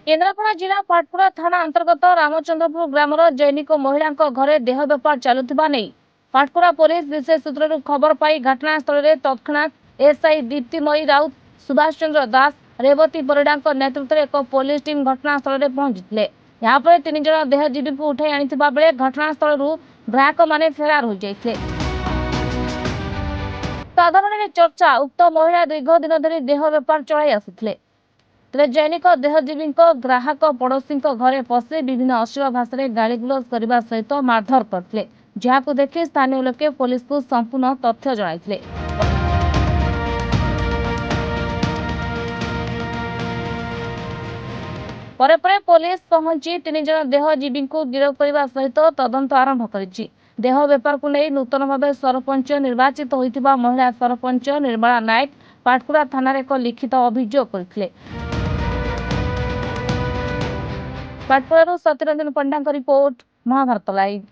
केन्द्रापड़ा जिला पाटकुरा थाना अंतर्गत रामचंद्रपुर ग्रामर जैनिक महिला घरे देह बेपार चलुवा नहीं पाटकुरा पुलिस विशेष सूत्र खबर पाई घटनास्थल में तत्क्षणात एसआई दीप्तिमयी राउत सुभाष चंद्र दास रेवती परिडा नेतृत्व में एक पुलिस टीम घटनास्थल में पहुंची यापर 3 जन देहजीवी को उठाई आनी बेले घटनास्थल ग्राहक मैंने फेरार हो जाते साधारण चर्चा उक्त महिला दीर्घ दिन धरी देह बेपार चलाई आसुଥିଲେ। तेज जैनिक देहजीवी ग्राहक पड़ोशी घरे पशि विभिन्न अश्लील भाषा गाड़ीगुलज करने सहित मारधर करते जहां देखि स्थानीय लोके पुलिस को संपूर्ण तथ्य जणाइଥିଲେ। परे परे पुलिस पहुंची 3 जन देहजीवी को गिरफ्त करने सहित तदंत आरंभ करिछि। देह बेपार को नहीं नूतन भाव सरपंच निर्वाचित होइतिबा महिला सरपंच निर्मला नायक पाटकुरा थाना एक लिखित अभियोग करथिले। पाटकुरारू सत्यरंजन पंडा रिपोर्ट, महाभारत लाइव।